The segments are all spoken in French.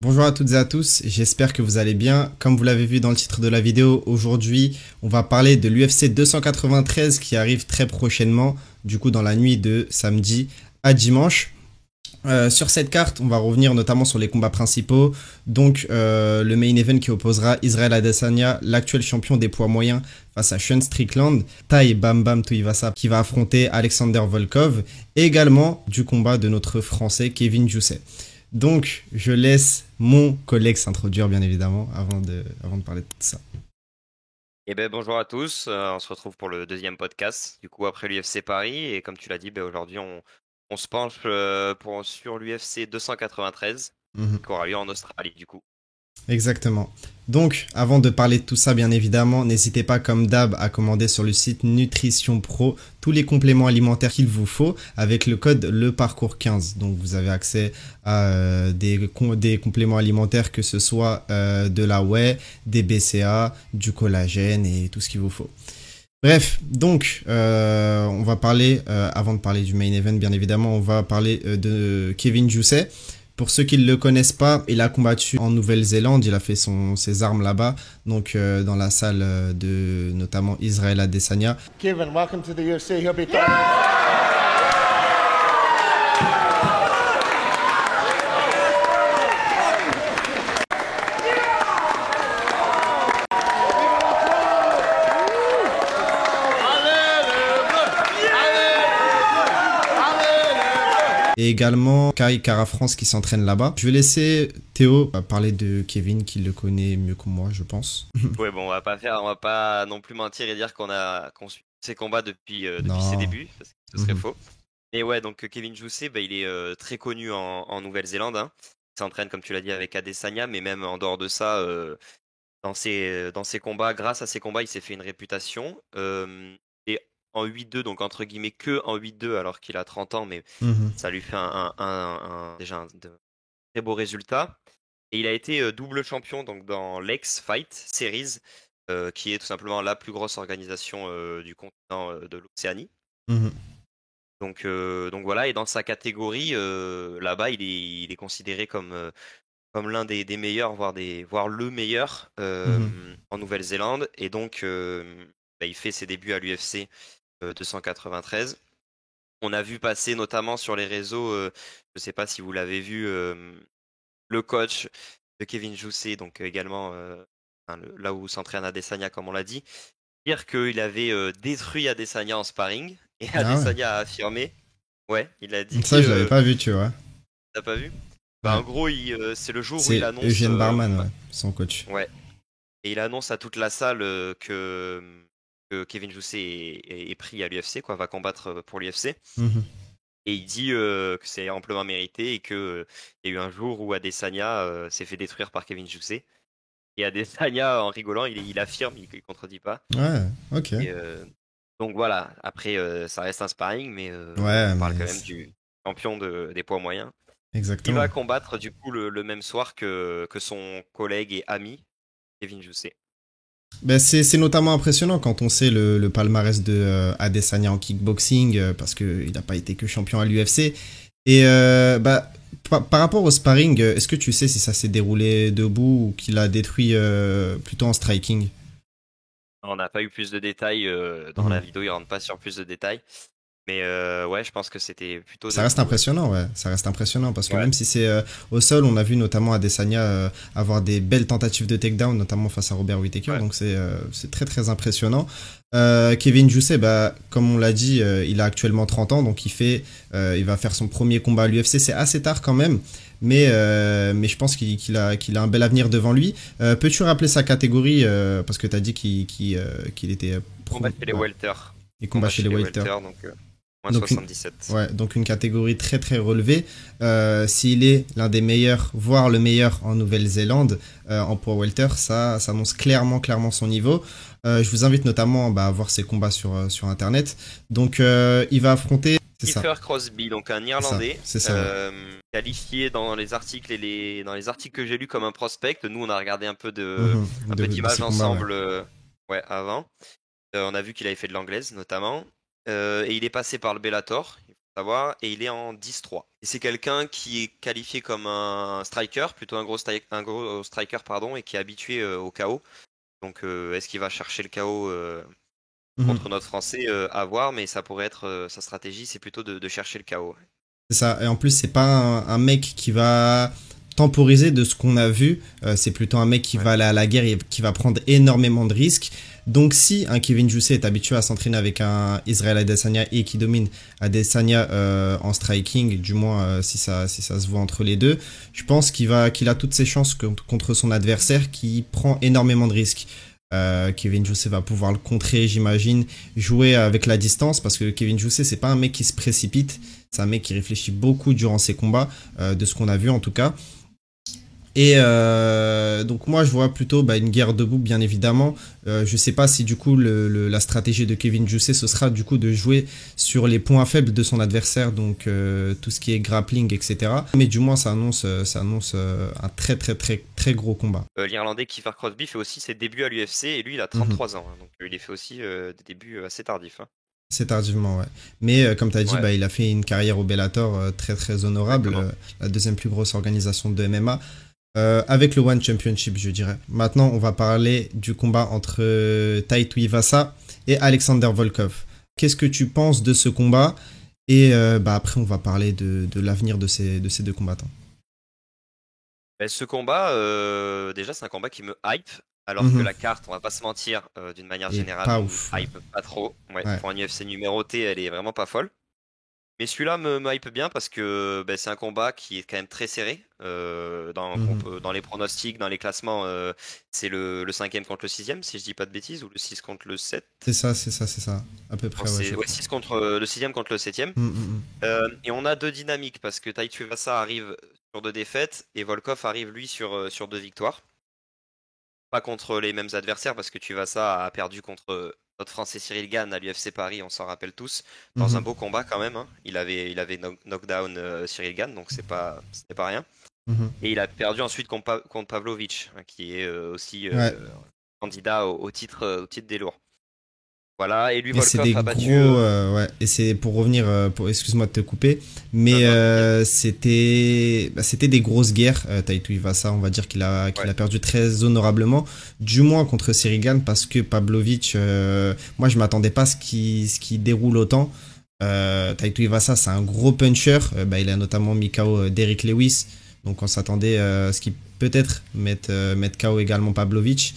Bonjour à toutes et à tous, j'espère que vous allez bien. Comme vous l'avez vu dans le titre de la vidéo, aujourd'hui on va parler de l'UFC 293 qui arrive très prochainement, du coup dans la nuit de samedi à dimanche. Sur cette carte, on va revenir notamment sur les combats principaux. Donc le main event qui opposera Israel Adesanya, l'actuel champion des poids moyens, face à Sean Strickland. Tai Bam Bam Tuivasa qui va affronter Alexander Volkov. Et également du combat de notre français Kevin Jousset. Donc je laisse mon collègue s'introduire bien évidemment avant de parler de tout ça. Eh ben, bonjour à tous, on se retrouve pour le deuxième podcast, du coup après l'UFC Paris, et comme tu l'as dit, ben, aujourd'hui on se penche sur l'UFC 293, Mhm. qui aura lieu en Australie du coup. Exactement. Donc, avant de parler de tout ça, bien évidemment, n'hésitez pas, comme d'hab, à commander sur le site Nutrition Pro tous les compléments alimentaires qu'il vous faut avec le code LEPARCOURS15. Donc, vous avez accès à des compléments alimentaires, que ce soit de la whey, des BCA, du collagène et tout ce qu'il vous faut. Bref, donc, on va parler, avant de parler du main event, bien évidemment, on va parler de Kevin Jousset. Pour ceux qui ne le connaissent pas, il a combattu en Nouvelle-Zélande, il a fait ses armes là-bas, donc dans la salle de notamment Israel Adesanya. Kevin, welcome to the UFC. He'll be talking. Et également Kai Kara France qui s'entraîne là-bas. Je vais laisser Théo parler de Kevin, qui le connaît mieux que moi, je pense. Ouais, bon, on va pas non plus mentir et dire qu'on suit ses combats depuis ses Non. débuts, parce que ce serait Mhm. faux. Mais ouais, donc Kevin Jousset, bah, il est très connu en Nouvelle-Zélande, hein. Il s'entraîne, comme tu l'as dit, avec Adesanya, mais même en dehors de ça, dans ses combats, grâce à ses combats, il s'est fait une réputation. Et en 8-2, donc entre guillemets que en 8-2, alors qu'il a 30 ans, mais Mhm. ça lui fait déjà de très beau résultat. Et il a été double champion donc dans l'X Fight Series, qui est tout simplement la plus grosse organisation du continent de l'Océanie. Mhm. Donc voilà, et dans sa catégorie, là-bas, il est considéré comme l'un des meilleurs, voire le meilleur Mhm. en Nouvelle-Zélande. Et donc, bah, il fait ses débuts à l'UFC 293. On a vu passer notamment sur les réseaux, je ne sais pas si vous l'avez vu, le coach de Kevin Jousset, donc également enfin, là où s'entraîne Adesanya, comme on l'a dit, dire qu'il avait détruit Adesanya en sparring. Et Ah ouais. Adesanya a affirmé, ouais, il a dit Ça, je l'avais pas vu, tu vois. t'as pas vu? Bah, Ouais. en gros, c'est le jour où il C'est annonce, Eugène Barman, ouais, son coach. ouais, et il annonce à toute la salle que Kevin Jousset est pris à l'UFC, quoi, va combattre pour l'UFC. Mhm. Et il dit que c'est amplement mérité et que il y a eu un jour où Adesanya s'est fait détruire par Kevin Jousset. Et Adesanya, en rigolant, il affirme, il contredit pas. Ouais, ok. Et, donc voilà, après, ça reste un sparring, mais Ouais, on parle mais quand même du champion des poids moyens. Il va exactement. combattre du coup le même soir que son collègue et ami, Kevin Jousset. Ben c'est notamment impressionnant quand on sait le palmarès de Adesanya en kickboxing, parce qu'il n'a pas été que champion à l'UFC. Et bah, par rapport au sparring, est-ce que tu sais si ça s'est déroulé debout ou qu'il a détruit plutôt en striking? On n'a pas eu plus de détails dans la Mhm. vidéo, il rentre pas sur plus de détails. Mais ouais, je pense que c'était plutôt Ça reste debout, ouais. impressionnant, ouais. Ça reste impressionnant parce que Ouais. même si c'est au sol, on a vu notamment Adesanya avoir des belles tentatives de takedown, notamment face à Robert Whittaker. Ouais. Donc c'est très très impressionnant. Kevin Jousset, bah, comme on l'a dit, il a actuellement 30 ans, donc il va faire son premier combat à l'UFC. C'est assez tard quand même, mais je pense qu'il a un bel avenir devant lui. Peux-tu rappeler sa catégorie parce que tu as dit qu'il était Combat chez les ouais, welter. il combat Combat chez chez les les welter. welter, donc moins Donc une, 77. ouais, donc une catégorie très très relevée. S'il est l'un des meilleurs, voire le meilleur en Nouvelle-Zélande en poids welter, ça annonce clairement son niveau. Je vous invite notamment à voir ses combats sur Internet. Donc il va affronter... C'est ça, Kiefer Crosby, donc un c'est ça, Irlandais, c'est ça, ouais. qualifié dans les articles dans les articles que j'ai lus comme un prospect. Nous, on a regardé Mhm. un peu De d'images ses combats, ouais. ensemble, ouais, avant. On a vu qu'il avait fait de l'anglaise, notamment. Et il est passé par le Bellator. Il faut savoir, et il est en 10-3. Et c'est quelqu'un qui est qualifié comme un striker, plutôt un gros striker, pardon, et qui est habitué au KO. Donc est-ce qu'il va chercher le KO contre notre Français à voir, mais ça pourrait être sa stratégie, c'est plutôt de chercher le KO. C'est ça, et en plus c'est pas un mec qui va temporiser de ce qu'on a vu, c'est plutôt un mec qui va aller à la guerre et qui va prendre énormément de risques. Donc si un Kevin Jousset est habitué à s'entraîner avec un Israël Adesanya et qui domine Adesanya en striking, du moins si ça se voit entre les deux, je pense qu'il a toutes ses chances contre son adversaire qui prend énormément de risques. Kevin Jousset va pouvoir le contrer, j'imagine, jouer avec la distance, parce que Kevin Jousset c'est pas un mec qui se précipite, c'est un mec qui réfléchit beaucoup durant ses combats, de ce qu'on a vu en tout cas. Et donc moi je vois plutôt une guerre debout, bien évidemment. Je sais pas si du coup la stratégie de Kevin Jousset ce sera du coup de jouer sur les points faibles de son adversaire, donc tout ce qui est grappling, etc. Mais du moins ça annonce un très très très très gros combat. L'Irlandais Kiefer Crosby fait aussi ses débuts à l'UFC et lui il a 33 ans, hein, donc il fait aussi des débuts assez tardifs. Hein. C'est tardivement, ouais. Mais comme tu as dit, il a fait une carrière au Bellator très très honorable, la deuxième plus grosse organisation de MMA. Avec le One Championship, je dirais. Maintenant, on va parler du combat entre Tai Tuivasa et Alexander Volkov. Qu'est-ce que tu penses de ce combat? Et après, on va parler de l'avenir de ces deux combattants. Ce combat, déjà, c'est un combat qui me hype. Alors que la carte, on va pas se mentir, d'une manière générale, pas ouf. Hype pas trop. Ouais. Pour un UFC numéroté, elle est vraiment pas folle. Mais celui-là me hype bien parce que c'est un combat qui est quand même très serré. Dans les pronostics, dans les classements, c'est le 5e contre le 6e, si je dis pas de bêtises, ou le 6 contre le 7. C'est ça, à peu près. C'est 6 contre le 6e contre le 7e. Et on a deux dynamiques parce que Tai Tuivasa arrive sur 2 défaites et Volkov arrive lui sur 2 victoires. Pas contre les mêmes adversaires parce que Tuivasa a perdu contre notre Français Cyril Gane à l'UFC Paris, on s'en rappelle tous, dans un beau combat quand même. Hein. Il avait knockdown Cyril Gane, donc ce n'est pas rien. Et il a perdu ensuite contre Pavlovich, hein, qui est aussi candidat au titre des lourds. Voilà, et lui Volkov a battu. Et c'est pour revenir, excuse-moi de te couper, mais c'était des grosses guerres. Tai Tuivasa, on va dire qu'il a perdu très honorablement, du moins contre Cyril Gane, parce que Pavlovich, moi je m'attendais pas à ce qui déroule autant. Tai Tuivasa, c'est un gros puncher. Il a notamment mis KO Derrick Lewis, donc on s'attendait à ce qu'il peut-être mette KO également Pavlovich.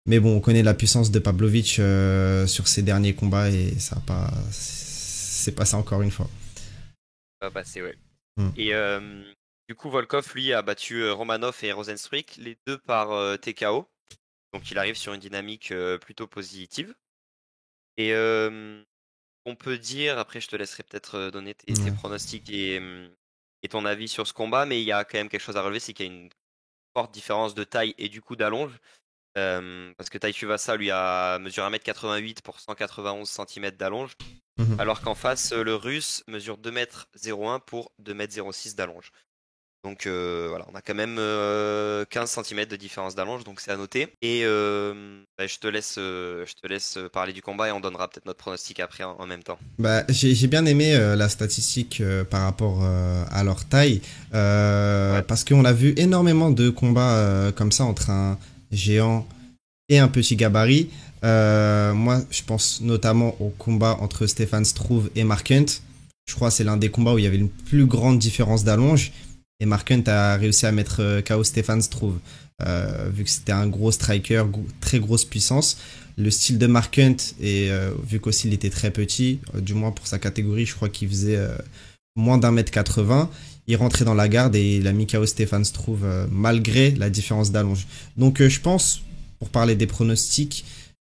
Mais bon, on connaît la puissance de Pavlovich sur ses derniers combats et c'est passé encore une fois. Et du coup, Volkov, lui, a battu Romanov et Rozenstruik, les deux par TKO. Donc il arrive sur une dynamique plutôt positive. Et on peut dire, après je te laisserai peut-être donner tes pronostics et ton avis sur ce combat, mais il y a quand même quelque chose à relever, c'est qu'il y a une forte différence de taille et du coup d'allonge. Parce que Tai Tuivasa lui mesure 1m88 pour 191 cm d'allonge, alors qu'en face le russe mesure 2m01 pour 2m06 d'allonge. Donc voilà, on a quand même 15 cm de différence d'allonge, donc c'est à noter. Et je te laisse parler du combat et on donnera peut-être notre pronostic après en même temps. J'ai bien aimé la statistique par rapport à leur taille, parce qu'on a vu énormément de combats comme ça entre un géant et un petit gabarit. Moi, je pense notamment au combat entre Stefan Struve et Mark Hunt. Je crois que c'est l'un des combats où il y avait une plus grande différence d'allonge. Et Mark Hunt a réussi à mettre KO Stefan Struve. Vu que c'était un gros striker, très grosse puissance. Le style de Mark Hunt, et vu qu'aussi il était très petit, du moins pour sa catégorie, je crois qu'il faisait moins d'1m80. Il rentrait dans la garde et il a mis KO Stefan Struve malgré la différence d'allonge. Donc je pense, pour parler des pronostics,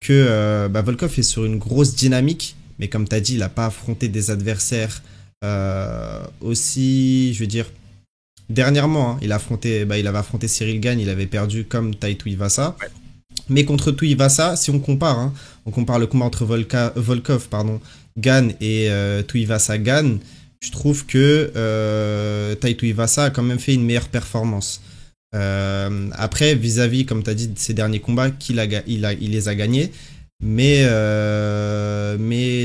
que Volkov est sur une grosse dynamique, mais comme tu as dit, il n'a pas affronté des adversaires aussi, je veux dire, dernièrement, hein, il avait affronté Cyril Gane, il avait perdu comme Tai Tuivasa. Mais contre Tuivasa, si on compare, on compare le combat entre Volkov, Gane et Tuivasa Gane, je trouve que Tai Tuivasa a quand même fait une meilleure performance. Après, vis-à-vis, comme tu as dit, de ses derniers combats, il les a gagnés. mais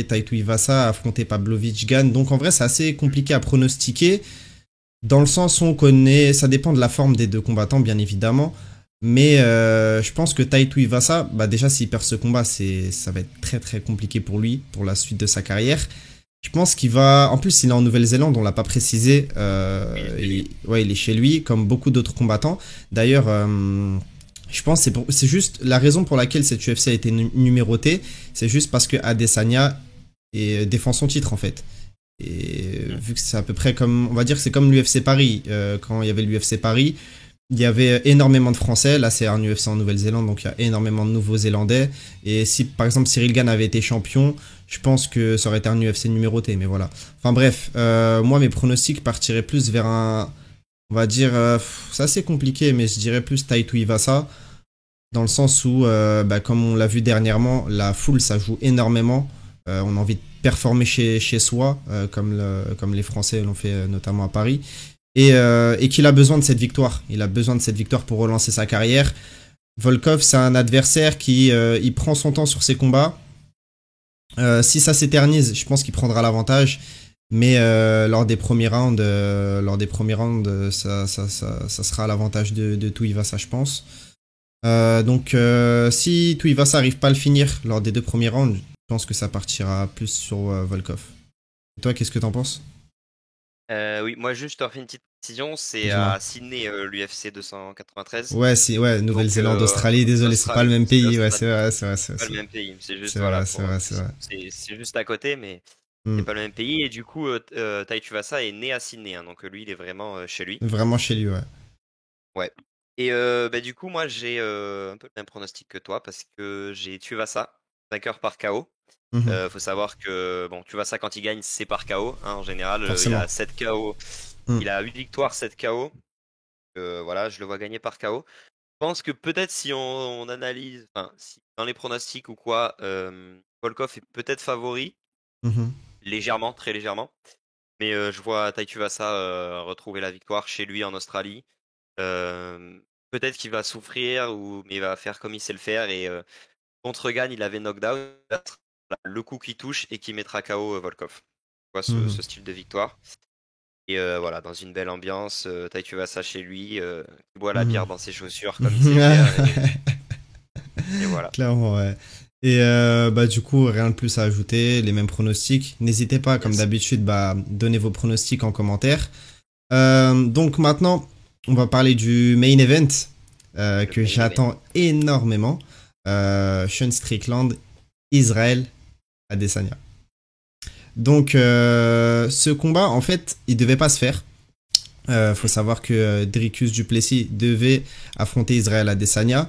Taito Iwasa a affronté Pavlovich gagne. Donc en vrai, c'est assez compliqué à pronostiquer. Dans le sens où on connaît, ça dépend de la forme des deux combattants, bien évidemment. Mais je pense que Taito Iwasa, bah déjà s'il perd ce combat, ça va être très très compliqué pour lui, pour la suite de sa carrière. Je pense qu'il va... En plus, il est en Nouvelle-Zélande, on l'a pas précisé. Il est chez lui, comme beaucoup d'autres combattants. D'ailleurs, je pense que c'est juste la raison pour laquelle cette UFC a été numérotée. C'est juste parce que Adesanya défend son titre, en fait. Et vu que c'est à peu près comme... On va dire que c'est comme l'UFC Paris. Quand il y avait l'UFC Paris, il y avait énormément de Français. Là, c'est un UFC en Nouvelle-Zélande, donc il y a énormément de Nouveaux-Zélandais. Et si, par exemple, Cyril Gane avait été champion, je pense que ça aurait été un UFC numéroté, mais voilà. Enfin bref, moi, mes pronostics partiraient plus vers un... On va dire... c'est assez compliqué, mais je dirais plus Taito Iwasa. Dans le sens où, comme on l'a vu dernièrement, la foule, ça joue énormément. On a envie de performer chez soi, comme les Français l'ont fait notamment à Paris. Et qu'il a besoin de cette victoire. Il a besoin de cette victoire pour relancer sa carrière. Volkov, c'est un adversaire qui il prend son temps sur ses combats. Si ça s'éternise, je pense qu'il prendra l'avantage. Mais lors des premiers rounds, ça sera à l'avantage de Tuivasa, je pense. Donc si Tuivasa n'arrive pas à le finir lors des 2 premiers rounds, je pense que ça partira plus sur Volkov. Et toi, qu'est-ce que t'en penses? Oui, moi juste, je te refais une petite précision, c'est à Sydney, l'UFC 293. Ouais, Nouvelle-Zélande, Australie, désolé, c'est pas le même pays, ouais, c'est vrai. C'est pas le même pays, c'est juste, c'est juste à côté, mais c'est pas le même pays, et du coup, Taito Iwasa est né à Sydney, hein, donc lui, il est vraiment chez lui. Vraiment chez lui, ouais. Ouais. Et du coup, moi, j'ai un peu le même pronostic que toi, parce que j'ai Tuivasa, vainqueur par KO. Faut savoir que Tuivasa quand il gagne c'est par KO, hein, en général. Il a 7 KO, il a 8 victoires, 7 KO. Voilà, je le vois gagner par KO. Je pense que peut-être si on analyse, enfin si dans les pronostics ou quoi, Volkov est peut-être favori, légèrement, très légèrement. Mais je vois Taito Iwasa retrouver la victoire chez lui en Australie. Peut-être qu'il va souffrir, mais il va faire comme il sait le faire, et contre Gane il avait knockdown. Le coup qui touche et qui mettra KO Volkov. Ce style de victoire. Et voilà, dans une belle ambiance, Taito Iwasa chez lui, il boit la bière dans ses chaussures comme il sait faire. Et voilà. Clairement, ouais. Et du coup, rien de plus à ajouter, les mêmes pronostics. N'hésitez pas, comme d'habitude, donnez vos pronostics en commentaire. Donc maintenant, on va parler du main event que j'attends énormément. Sean Strickland, Israël Adesanya. Donc ce combat, en fait, il devait pas se faire. Faut savoir que Dricus du Plessis devait affronter Israël Adesanya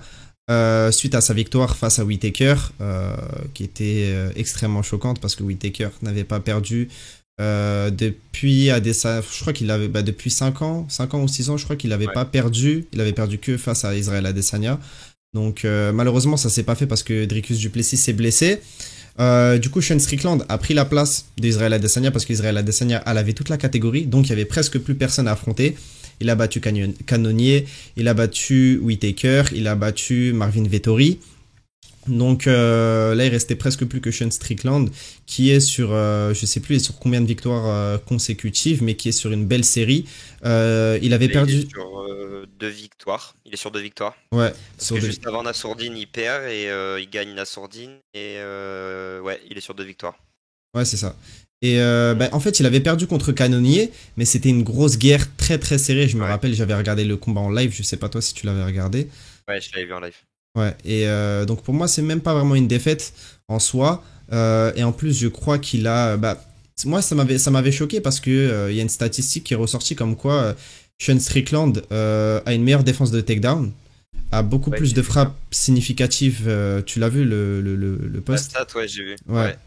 suite à sa victoire face à Whittaker, qui était extrêmement choquante parce que Whittaker n'avait pas perdu depuis Adesanya. Je crois qu'il avait depuis 5 ans ou 6 ans, je crois qu'il n'avait pas perdu. Il avait perdu que face à Israël Adesanya. Donc malheureusement ça s'est pas fait parce que Dricus du Plessis s'est blessé. Du coup, Sean Strickland a pris la place d'Israël Adesanya parce qu'Israël Adesanya avait toute la catégorie, donc il y avait presque plus personne à affronter. Il a battu Cannonier, il a battu Whittaker, il a battu Marvin Vettori. Donc là, il restait presque plus que Sean Strickland, qui est sur, je sais plus, il est sur combien de victoires consécutives, mais qui est sur une belle série. Il avait perdu. Il est sur 2 victoires. Il est sur 2 victoires. Ouais. Parce que juste avant Nassourdine, il perd et il gagne Nassourdine. Et ouais, il est sur 2 victoires. Ouais, c'est ça. Et en fait, il avait perdu contre Cannonier, mais c'était une grosse guerre très très serrée. Je me rappelle, j'avais regardé le combat en live. Je sais pas toi si tu l'avais regardé. Ouais, je l'avais vu en live. Ouais, et donc pour moi, c'est même pas vraiment une défaite en soi. Et en plus, je crois qu'il a... moi, ça m'avait choqué parce que y a une statistique qui est ressortie comme quoi Sean Strickland a une meilleure défense de takedown, a beaucoup plus de frappes significatives. Tu l'as vu, le post? Ouais, j'ai vu. Ouais.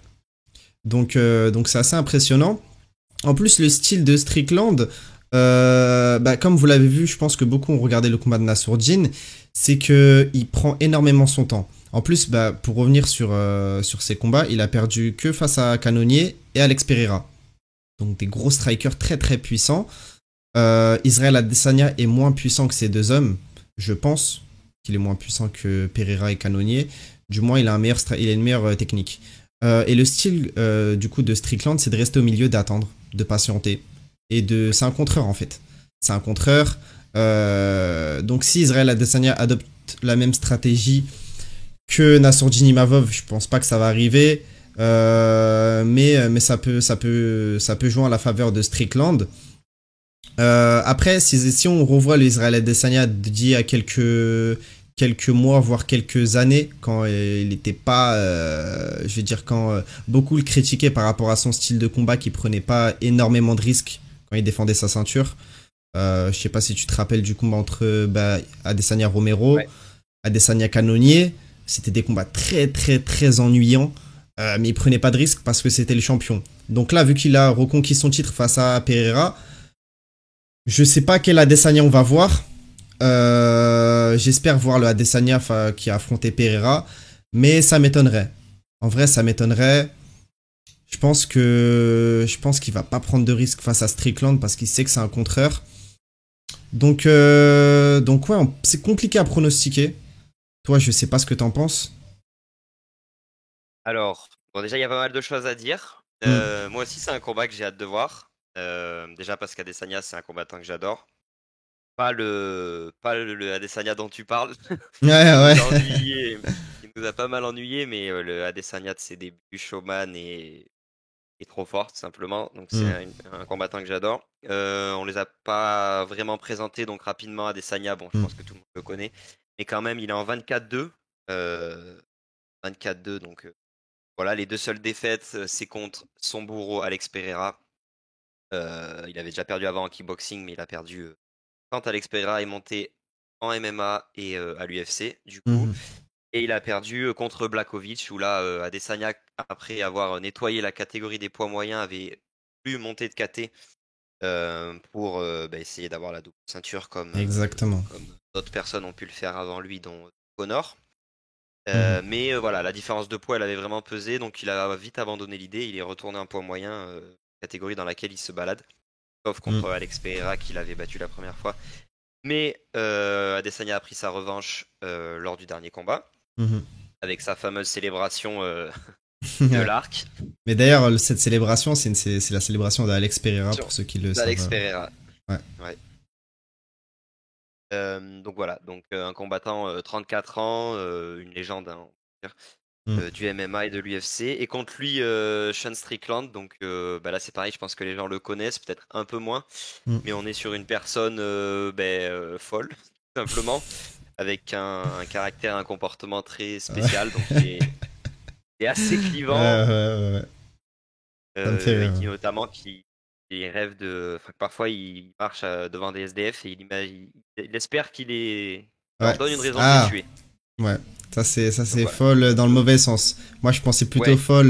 Donc c'est assez impressionnant. En plus, le style de Strickland, comme vous l'avez vu, je pense que beaucoup ont regardé le combat de Nassourdine, c'est qu'il prend énormément son temps. En plus, pour revenir sur ses combats, il a perdu que face à Cannonier et Alex Pereira. Donc des gros strikers très très puissants. Israël Adesanya est moins puissant que ces deux hommes. Je pense qu'il est moins puissant que Pereira et Cannonier. Du moins, il a une meilleure technique. Et le style du coup de Strickland, c'est de rester au milieu, d'attendre, de patienter. C'est un contreur en fait. C'est un contreur. Donc si Israël Adesanya adopte la même stratégie que Nassourdine Imavov, je pense pas que ça va arriver. Mais ça peut jouer en la faveur de Strickland. Après, si on revoit l'Israël Adesanya d'il y a quelques mois, voire quelques années, quand il n'était pas, je vais dire, quand beaucoup le critiquaient par rapport à son style de combat, qui prenait pas énormément de risques quand il défendait sa ceinture. Je sais pas si tu te rappelles du combat entre Adesanya Romero, ouais. Adesanya Cannonier. C'était des combats très très très ennuyants, mais il prenait pas de risques parce que c'était le champion. Donc là, vu qu'il a reconquis son titre face à Pereira, je sais pas quel Adesanya on va voir. J'espère voir le Adesanya qui a affronté Pereira, mais ça m'étonnerait. En vrai, ça m'étonnerait. Je pense qu'il va pas prendre de risque face à Strickland parce qu'il sait que c'est un contreur. Donc ouais, c'est compliqué à pronostiquer. Toi, je sais pas ce que t'en penses. Alors, bon, déjà, il y a pas mal de choses à dire. Moi aussi, c'est un combat que j'ai hâte de voir. Déjà parce qu'Adesanya, c'est un combattant que j'adore. Pas le Adesanya dont tu parles. Ouais. Il nous a pas mal ennuyé, mais le Adesanya de ses débuts, showman est trop fort, tout simplement. Donc c'est un combattant que j'adore. On les a pas vraiment présentés, donc rapidement Adesanya, bon, je pense que tout le monde le connaît. Mais quand même, il est en 24-2. 24-2, donc voilà, les deux seules défaites, c'est contre son bourreau Alex Pereira. Il avait déjà perdu avant en kickboxing, mais il a perdu quand Alex Pereira est monté en MMA et à l'UFC, du coup. Et il a perdu contre Blachowicz, où là, Adesanya, après avoir nettoyé la catégorie des poids moyens, avait plus monté de KT pour essayer d'avoir la double ceinture comme d'autres personnes ont pu le faire avant lui, dont Conor. Mais voilà, la différence de poids, elle avait vraiment pesé, donc il a vite abandonné l'idée. Il est retourné en poids moyen, catégorie dans laquelle il se balade, sauf contre Alex Pereira qu'il avait battu la première fois. Mais Adesanya a pris sa revanche lors du dernier combat, avec sa fameuse célébration de l'arc. Mais d'ailleurs, cette célébration, c'est la célébration d'Alex Pereira, pour ceux qui le savent. Alex Pereira. Ouais. Donc voilà, un combattant 34 ans, une légende du MMA et de l'UFC. Et contre lui, Sean Strickland. Donc là c'est pareil, je pense que les gens le connaissent, peut-être un peu moins. Mais on est sur une personne folle, tout simplement, avec un caractère, un comportement très spécial. Donc il est assez clivant. Ouais. Qui notamment qui rêve parfois il marche devant des SDF et il espère qu'il leur donne une raison de les tuer. Ouais, ça c'est folle dans le mauvais sens. Moi je pensais plutôt folle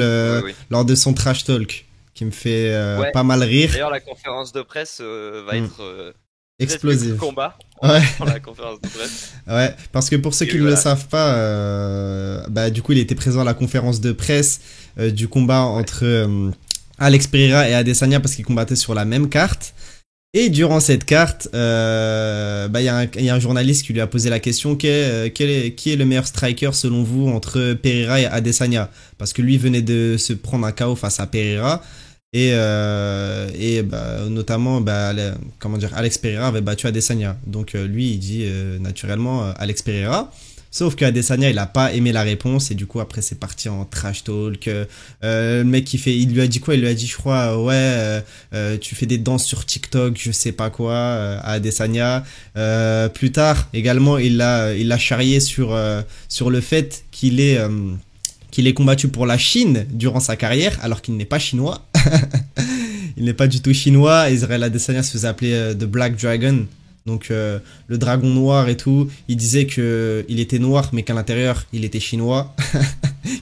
lors de son trash talk qui me fait pas mal rire. D'ailleurs la conférence de presse va être explosive. Combat dans la conférence de presse. Ouais, parce que pour ceux qui ne le savent pas, du coup il était présent à la conférence de presse du combat entre Alex Pereira et Adesanya parce qu'ils combattaient sur la même carte. Et durant cette carte, y a un journaliste qui lui a posé la question qui est le meilleur striker selon vous entre Pereira et Adesanya, parce que lui venait de se prendre un KO face à Pereira et notamment Alex Pereira avait battu Adesanya. Donc lui il dit naturellement Alex Pereira. Sauf que Adesanya il a pas aimé la réponse et du coup après c'est parti en trash talk. Le mec il lui a dit quoi? Il lui a dit je crois tu fais des danses sur TikTok, je sais pas quoi, à Adesanya. Plus tard également il l'a charrié sur le fait qu'il ait combattu pour la Chine durant sa carrière alors qu'il n'est pas chinois. Il n'est pas du tout chinois. Israël Adesanya se faisait appeler The Black Dragon. Donc le dragon noir et tout, il disait que il était noir mais qu'à l'intérieur il était chinois,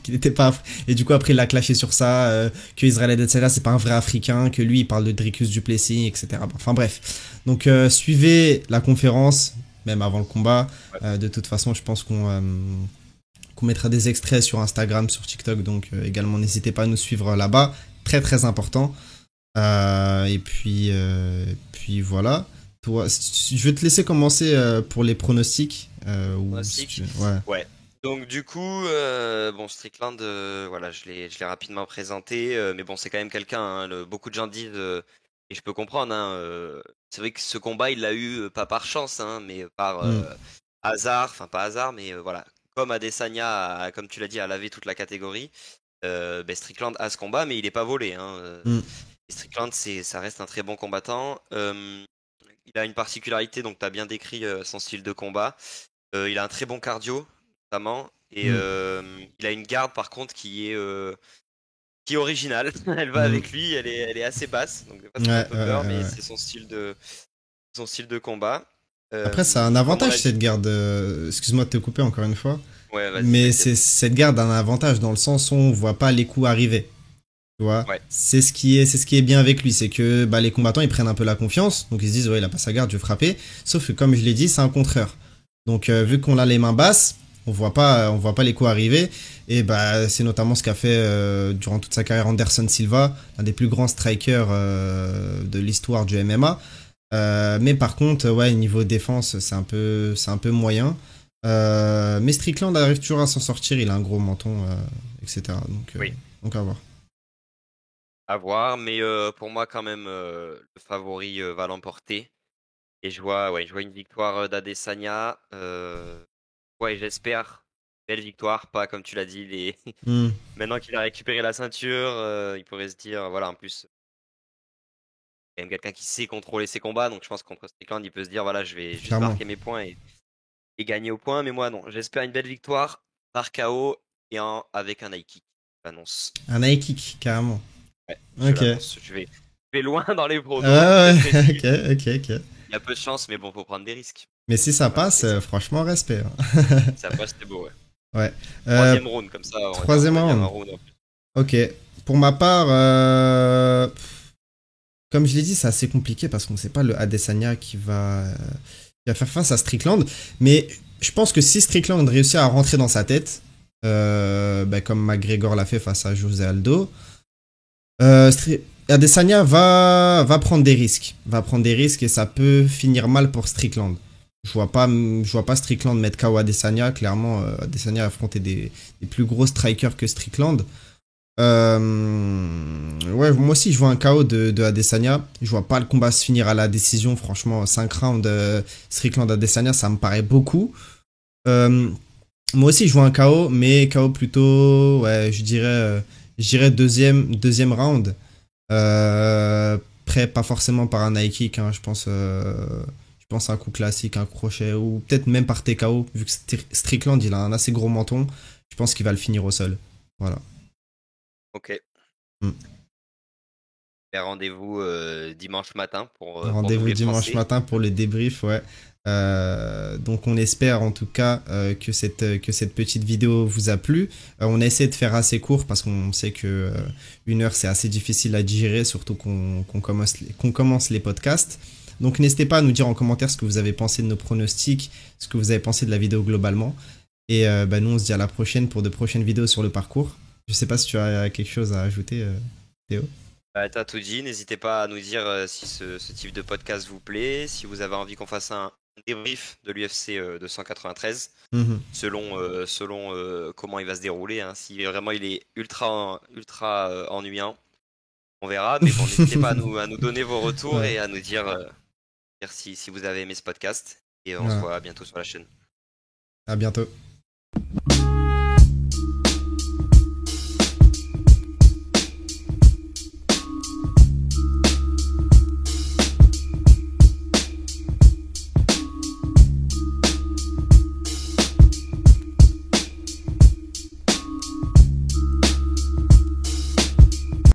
qu'il n'était pas. Et du coup après il a clashé sur ça, que Israël Adesanya c'est pas un vrai Africain, que lui il parle de Dricus du Plessis, etc. Enfin bref. Donc suivez la conférence, même avant le combat. De toute façon je pense qu'on mettra des extraits sur Instagram, sur TikTok, donc également n'hésitez pas à nous suivre là-bas, très très important. Et puis voilà. Je vais te laisser commencer pour les pronostics. Ouais. Donc du coup, bon Strickland, voilà, je l'ai rapidement présenté, mais bon c'est quand même quelqu'un, hein, beaucoup de gens disent, et je peux comprendre, hein, c'est vrai que ce combat il l'a eu pas par chance, hein, mais par Mm, hasard, enfin pas hasard, mais voilà, comme Adesanya, comme tu l'as dit, a lavé toute la catégorie, ben, Strickland a ce combat, mais il est pas volé, hein, mm, et Strickland ça reste un très bon combattant. Il a une particularité, donc tu as bien décrit son style de combat. Il a un très bon cardio, notamment. Et mm, il a une garde, par contre, qui est originale. Elle va mm. avec lui, elle est assez basse. Donc, des fois, ça fait un Ouais, peu ouais, peur, ouais, mais ouais. c'est son style de combat. Après, ça a un Comme on l'a avantage, dit. cette garde. Excuse-moi de te couper encore une fois. Ouais, vas-y, Mais t'inquiète. cette garde a un avantage dans le sens où on voit pas les coups arriver. Tu vois, Ouais. c'est ce qui est bien avec lui, c'est que bah, les combattants ils prennent un peu la confiance, donc ils se disent ouais il a pas sa garde, je vais frapper. Sauf que comme je l'ai dit, c'est un contreur. Donc Mhm. vu qu'on a les mains basses, on voit pas les coups arriver. Et bah c'est notamment ce qu'a fait durant toute sa carrière Anderson Silva, un des plus grands strikers de l'histoire du MMA. Mais par contre, ouais niveau défense c'est un peu moyen. Mais Strickland arrive toujours à s'en sortir, il a un gros menton, etc. Oui, Donc à voir. à voir. Mais pour moi, quand même, le favori va l'emporter. Et je vois une victoire d'Adesanya. Ouais, j'espère. Belle victoire, pas comme tu l'as dit, Hmm, maintenant qu'il a récupéré la ceinture, il pourrait se dire, voilà, en plus, quand même quelqu'un qui sait contrôler ses combats, donc je pense que contre Strickland, il peut se dire, voilà, je vais juste clairement. marquer mes points et gagner au point, mais moi, non. J'espère une belle victoire par KO et avec un high kick. J'annonce. Un high kick, carrément. Ouais, je Ok. l'annonce. Je vais loin dans les pronos, Ah très ouais, précis. ok. Il y a peu de chance, mais bon, faut prendre des risques. Mais si ça Prendre des passe, risques. franchement, respect, hein. Ça passe, c'est beau, ouais. Ouais. Euh, Troisième round, comme ça, on troisième va dire un round. round en plus. Ok. Pour ma part, comme je l'ai dit, c'est assez compliqué parce qu'on ne sait pas le Adesanya qui va faire face à Strickland. Mais je pense que si Strickland réussit à rentrer dans sa tête, bah, comme McGregor l'a fait face à José Aldo, Adesanya va prendre des risques. Va prendre des risques et ça peut finir mal pour Strickland. Je vois pas Strickland mettre KO Adesanya. Clairement, Adesanya a affronté des plus gros strikers que Strickland. Ouais, moi aussi, je vois un KO de Adesanya. Je vois pas le combat se finir à la décision. Franchement, 5 rounds Strickland Adesanya, ça me paraît beaucoup. Euh, Moi aussi, je vois un KO, mais KO plutôt, ouais, je dirais deuxième round. Prêt, pas forcément par un high kick, hein, je pense à un coup classique, un crochet, ou peut-être même par TKO, vu que Strickland, il a un assez gros menton, je pense qu'il va le finir au sol. Voilà. Ok. Mm. Et rendez-vous dimanche matin pour Rendez-vous doubler dimanche français. matin pour le débrief, ouais. Donc on espère en tout cas que cette petite vidéo vous a plu. On a essayé de faire assez court parce qu'on sait que 1 heure c'est assez difficile à digérer, surtout qu'on commence les podcasts. Donc n'hésitez pas à nous dire en commentaire ce que vous avez pensé de nos pronostics, ce que vous avez pensé de la vidéo globalement. Et bah, nous on se dit à la prochaine pour de prochaines vidéos sur le parcours. Je sais pas si tu as quelque chose à ajouter, Théo. T'as tout dit, n'hésitez pas à nous dire si ce type de podcast vous plaît, si vous avez envie qu'on fasse un débrief de l'UFC 293, Mhm. selon comment il va se dérouler, hein. Si vraiment il est ultra ennuyant, on verra, mais bon, n'hésitez pas à nous donner vos retours Ouais, et à nous dire si vous avez aimé ce podcast, et on se voilà. voit bientôt sur la chaîne. À bientôt.